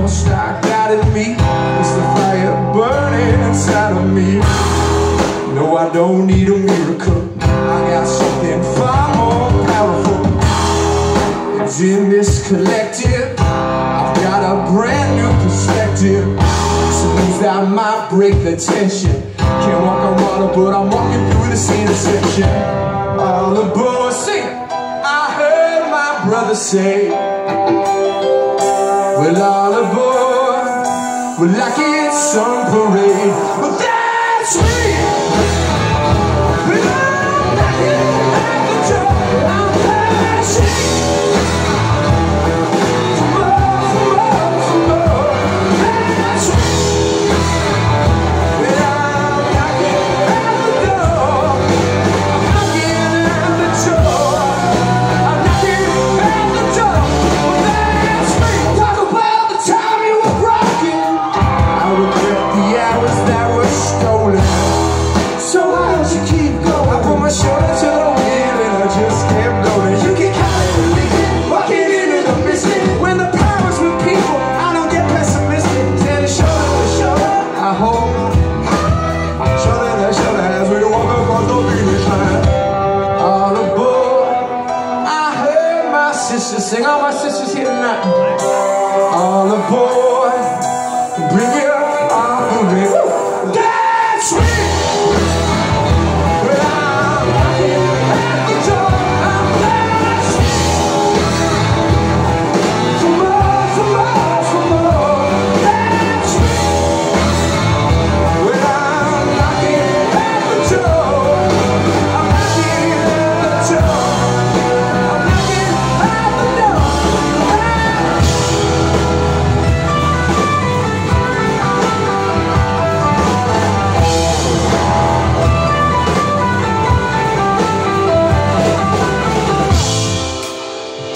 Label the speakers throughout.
Speaker 1: most I got in me is the fire burning inside of me. No, I don't need a miracle. I got something far more powerful. It's in this collective. I've got a brand new perspective. Some things that might break the tension. Can't walk on water, but I'm walking through the scene of section. All aboard, sing. I heard my brother say, well, all aboard, we're like it's some parade. Well, that's me. Well, I'm knocking at the door. I'm flashing for more, for more, for more. That's me. Well, I'm knocking at the door. I'm knocking at the door. I'm knocking at the door. Well, that's me. Talk about the time you were broken. I regret the hours that were stolen. So why don't you keep going? I put my shoulder to the wheel and I just kept going. You can count it with me, walking into the mystic. When the power's with people, I don't get pessimistic. Standing shoulder to shoulder, I hold shoulder to shoulder as we walk across the finish line. All aboard, I heard my sisters sing. All my sisters here tonight. All aboard, bring it up, bring it up. That's me. Well, I'm knocking at the door. I'm flashing for more, for more, for more. That's me. Well, I'm knocking at the door. I'm knocking at the door. I'm knocking at the door.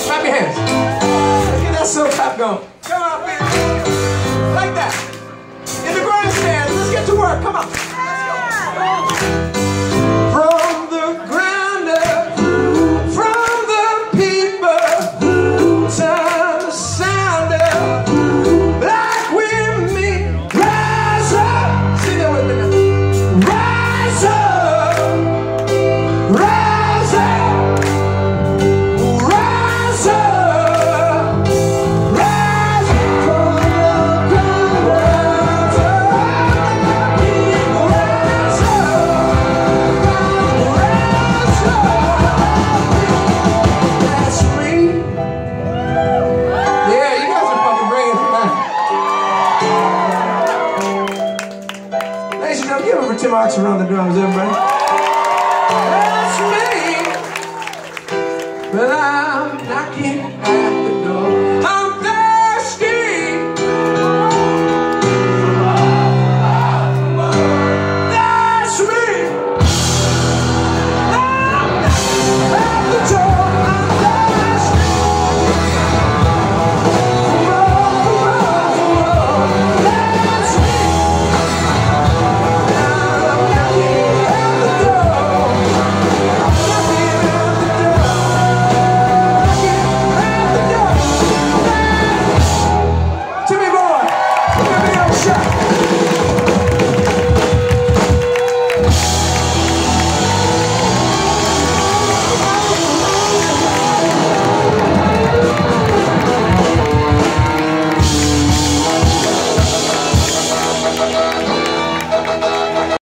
Speaker 1: Clap your hands. Let's get that soul clap going. Come on, baby. Like that. In the grandstand. Let's get to work. Come on. Let's go. From the ground up, from the people, turn the sound up. Like with me, rise up. Sing that with me now. Rise up, rise up, rise up, rise up from the ground, rise up, people, rise up, rise up. That's me. Yeah, you guys are fucking bringing it back. Ladies and gentlemen, give it for Tim Oxford on the drums, everybody. That's me. Well, I'm knocking